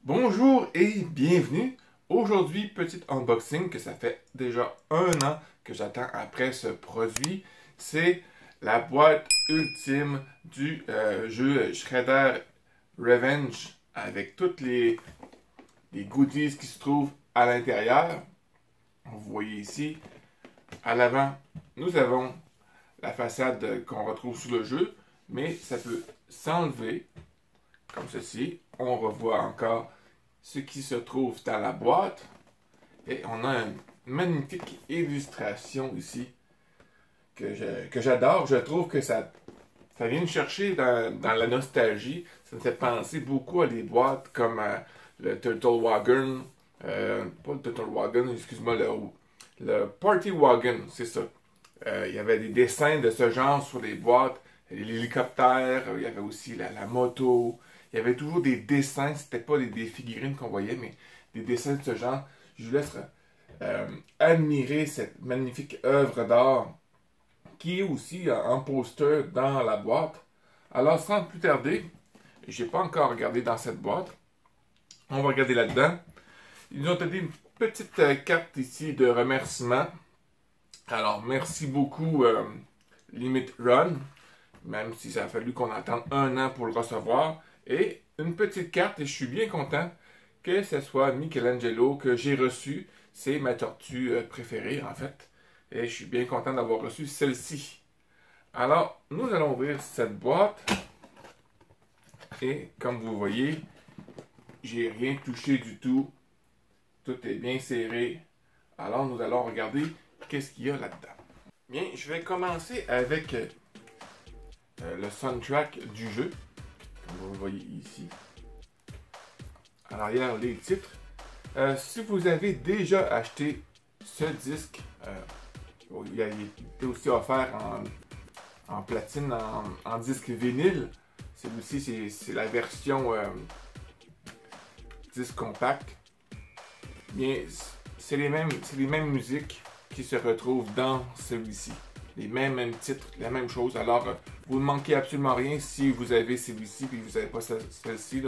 Bonjour et bienvenue. Aujourd'hui, petit unboxing que ça fait déjà un an que j'attends après ce produit. C'est la boîte ultime du jeu Shredder Revenge avec toutes les goodies qui se trouvent à l'intérieur. Vous voyez ici, à l'avant, nous avons la façade qu'on retrouve sous le jeu, mais ça peut s'enlever comme ceci. On revoit encore ce qui se trouve dans la boîte. Et on a une magnifique illustration ici que j'adore. Je trouve que ça vient me chercher dans la nostalgie. Ça me fait penser beaucoup à des boîtes comme le Turtle Wagon. Pas le Turtle Wagon, excuse-moi, le Party Wagon, c'est ça. Il y avait des dessins de ce genre sur les boîtes. L'hélicoptère, il y avait aussi la moto. Il y avait toujours des dessins, c'était pas des figurines qu'on voyait, mais des dessins de ce genre. Je vous laisse admirer cette magnifique œuvre d'art qui est aussi en poster dans la boîte. Alors, sans plus tarder, je n'ai pas encore regardé dans cette boîte. On va regarder là-dedans. Ils nous ont donné une petite carte ici de remerciement. Alors, merci beaucoup, Limit Run, même si ça a fallu qu'on attende un an pour le recevoir. Et une petite carte, et je suis bien content que ce soit Michelangelo que j'ai reçu. C'est ma tortue préférée, en fait. Et je suis bien content d'avoir reçu celle-ci. Alors, nous allons ouvrir cette boîte. Et comme vous voyez, j'ai rien touché du tout. Tout est bien serré. Alors, nous allons regarder qu'est-ce qu'il y a là-dedans. Bien, je vais commencer avec le soundtrack du jeu. Comme vous le voyez ici. À l'arrière, les titres. Si vous avez déjà acheté ce disque, il a été aussi offert en platine, en disque vinyle. Celui-ci, c'est la version disque compact. Bien, c'est les mêmes musiques qui se retrouvent dans celui-ci. Les mêmes titres, la même chose. Alors, vous ne manquez absolument rien si vous avez celui-ci et que vous n'avez pas celle-ci.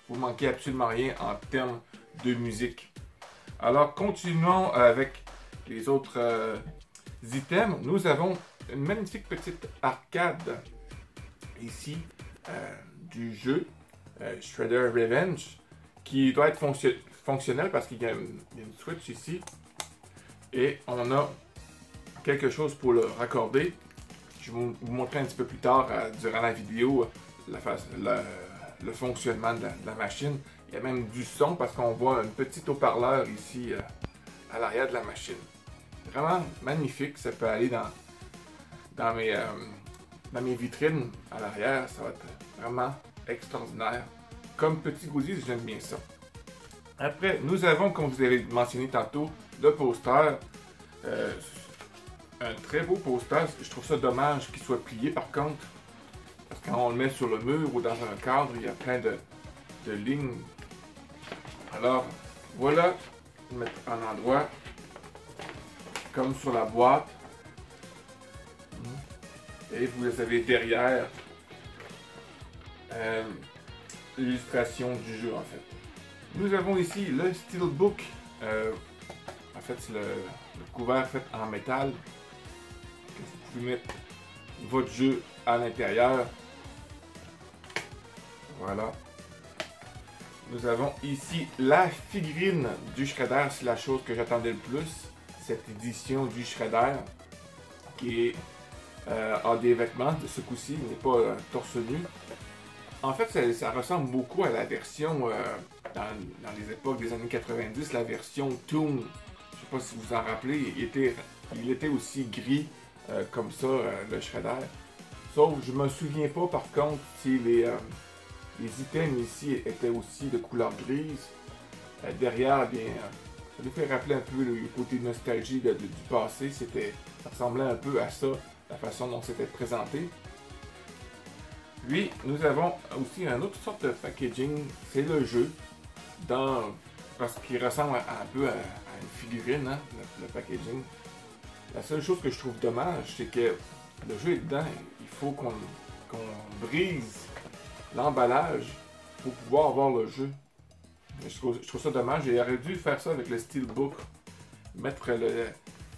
Vous ne manquez absolument rien en termes de musique. Alors, continuons avec les autres items. Nous avons une magnifique petite arcade ici du jeu Shredder Revenge qui doit être fonctionnel parce qu'il y a une switch ici. Et on a quelque chose pour le raccorder. Je vais vous montrer un petit peu plus tard, durant la vidéo, le fonctionnement de la machine. Il y a même du son parce qu'on voit un petit haut-parleur ici à l'arrière de la machine. Vraiment magnifique. Ça peut aller dans mes vitrines à l'arrière. Ça va être vraiment extraordinaire. Comme petit goodies, j'aime bien ça. Après, nous avons, comme vous avez mentionné tantôt, le poster. Un très beau poster. Je trouve ça dommage qu'il soit plié par contre. Parce que quand on le met sur le mur ou dans un cadre, il y a plein de lignes. Alors, voilà, mettre en endroit, comme sur la boîte. Et vous avez derrière l'illustration du jeu en fait. Nous avons ici le Steelbook. En fait, c'est le couvert fait en métal. Vous pouvez mettre votre jeu à l'intérieur. Voilà. Nous avons ici la figurine du Shredder. C'est la chose que j'attendais le plus. Cette édition du Shredder qui a des vêtements de ce coup-ci, n'est pas torse nu. En fait, ça ressemble beaucoup à la version dans les époques des années 90, la version Toon. Je ne sais pas si vous en rappelez, il était aussi gris comme ça, le Shredder. Sauf, je me souviens pas par contre si les items ici étaient aussi de couleur grise. Derrière, bien, ça nous fait rappeler un peu le côté nostalgie du passé. Ça ressemblait un peu à ça, la façon dont c'était présenté. Puis, nous avons aussi une autre sorte de packaging, c'est le jeu, parce qu'il ressemble un peu à une figurine, hein, le packaging. La seule chose que je trouve dommage, c'est que le jeu est dedans, il faut qu'on brise l'emballage pour pouvoir avoir le jeu. Je trouve ça dommage. Il aurait dû faire ça avec le Steelbook. Mettre le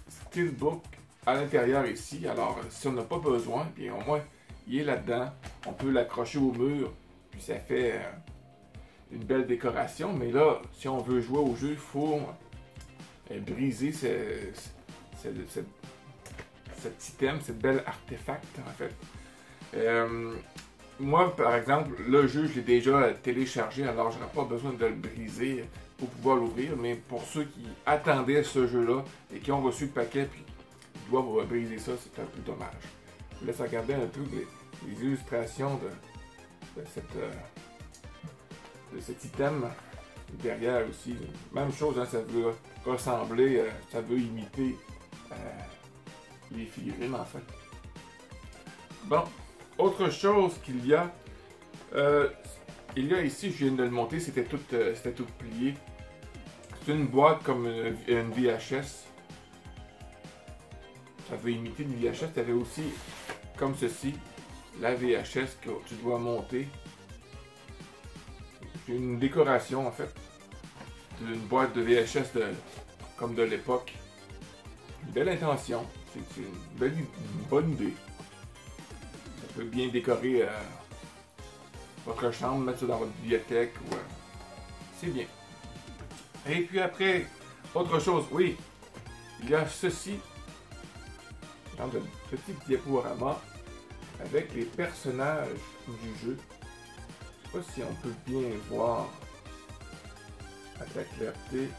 Steelbook à l'intérieur ici. Alors, si on n'a pas besoin, bien au moins, il est là-dedans. On peut l'accrocher au mur. Puis ça fait une belle décoration. Mais là, si on veut jouer au jeu, il faut briser cet item, ce bel artefact, en fait. Moi, par exemple, le jeu, je l'ai déjà téléchargé, alors je n'aurai pas besoin de le briser pour pouvoir l'ouvrir. Mais pour ceux qui attendaient ce jeu-là et qui ont reçu le paquet puis qui doivent briser ça, c'est un peu dommage. Je vous laisse regarder un peu les illustrations de cet item. Derrière aussi, même chose, hein, ça veut ressembler, ça veut imiter les figurines en fait. Bon, autre chose qu'il y a, ici, je viens de le monter, c'était tout plié. C'est une boîte comme une VHS. Ça veut imiter une VHS. Tu avais aussi, comme ceci, la VHS que tu dois monter. C'est une décoration en fait d'une boîte de VHS comme de l'époque. Une belle intention. C'est une bonne idée. Ça peut bien décorer votre chambre, mettre ça dans votre bibliothèque. C'est bien. Et puis après, autre chose, oui, il y a ceci, genre de petit diaporama avec les personnages du jeu. Je ne sais pas si on peut bien voir avec la clarté.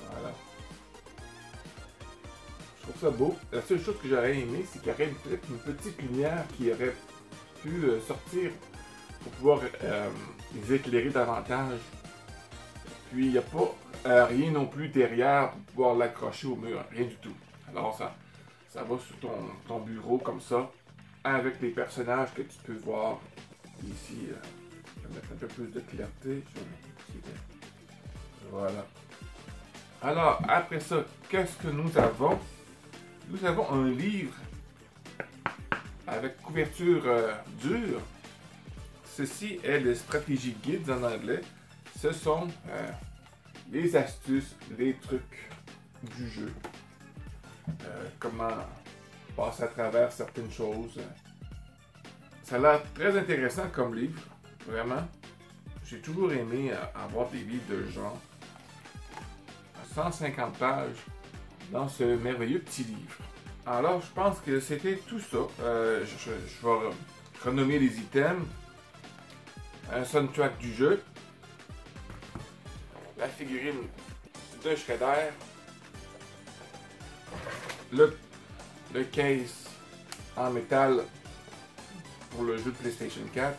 Voilà. Je trouve ça beau. La seule chose que j'aurais aimé, c'est qu'il y aurait peut-être une petite lumière qui aurait pu sortir pour pouvoir les éclairer davantage. Puis il n'y a pas rien non plus derrière pour pouvoir l'accrocher au mur, rien du tout. Alors ça va sur ton bureau comme ça, avec les personnages que tu peux voir. Ici, je vais mettre un peu plus de clarté. Voilà. Alors, après ça, qu'est-ce que nous avons? Nous avons un livre avec couverture dure. Ceci est le Strategy Guides en anglais. Ce sont les astuces, les trucs du jeu. Comment passer à travers certaines choses. Ça a l'air très intéressant comme livre, vraiment. J'ai toujours aimé avoir des livres de genre. 150 pages dans ce merveilleux petit livre. Alors, je pense que c'était tout ça. Je vais renommer les items. Un soundtrack du jeu. La figurine de Shredder. Le case en métal pour le jeu de PlayStation 4.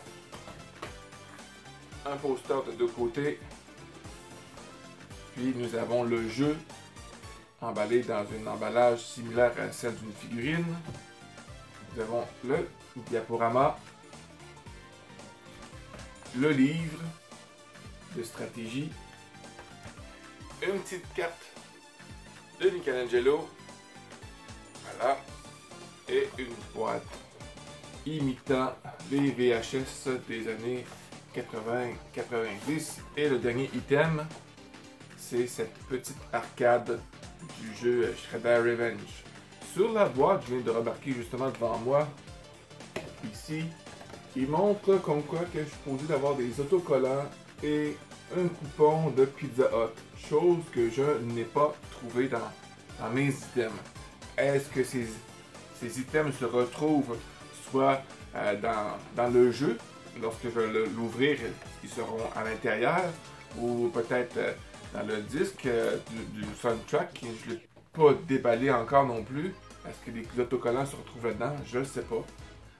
Un poster de deux côtés. Puis nous avons le jeu emballé dans un emballage similaire à celle d'une figurine. Nous avons le diaporama, le livre de stratégie, une petite carte de Michelangelo, voilà, et une boîte imitant les VHS des années 80-90. Et le dernier item, c'est cette petite arcade du jeu Shredder Revenge. Sur la boîte, je viens de remarquer justement devant moi, ici, il montre comme quoi que je suis supposé d'avoir des autocollants et un coupon de Pizza Hut. Chose que je n'ai pas trouvé dans mes items. Est-ce que ces items se retrouvent soit dans le jeu, lorsque je vais l'ouvrir, ils seront à l'intérieur, ou peut-être dans le disque du soundtrack, je ne l'ai pas déballé encore non plus. Est-ce que les autocollants se retrouvent là-dedans? Je ne sais pas.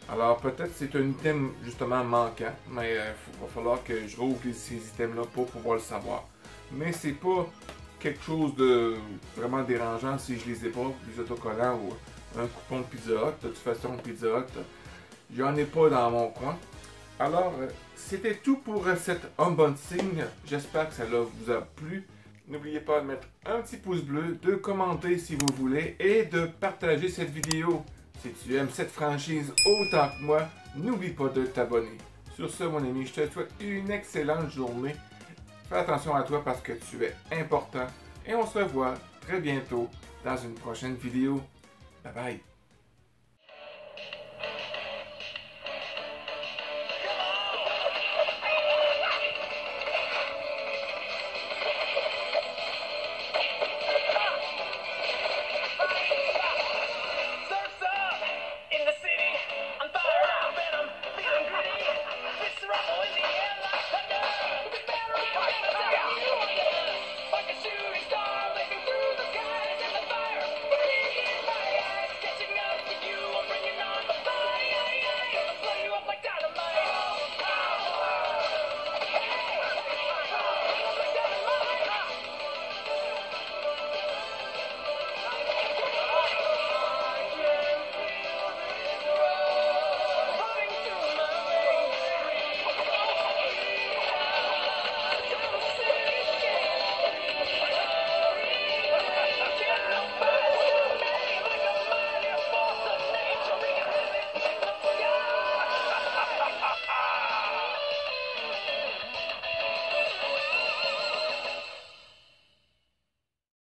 Alors peut-être c'est un item justement manquant, mais il va falloir que je rouvre ces items-là pour pouvoir le savoir. Mais c'est pas quelque chose de vraiment dérangeant si je les ai pas, les autocollants ou un coupon de Pizza Hut. De toute façon, Pizza Hut, j'en ai pas dans mon coin. Alors, c'était tout pour cet unboxing. J'espère que ça vous a plu. N'oubliez pas de mettre un petit pouce bleu, de commenter si vous voulez et de partager cette vidéo. Si tu aimes cette franchise autant que moi, n'oublie pas de t'abonner. Sur ce, mon ami, je te souhaite une excellente journée Fais attention à toi parce que tu es important et on se revoit très bientôt dans une prochaine vidéo. Bye bye!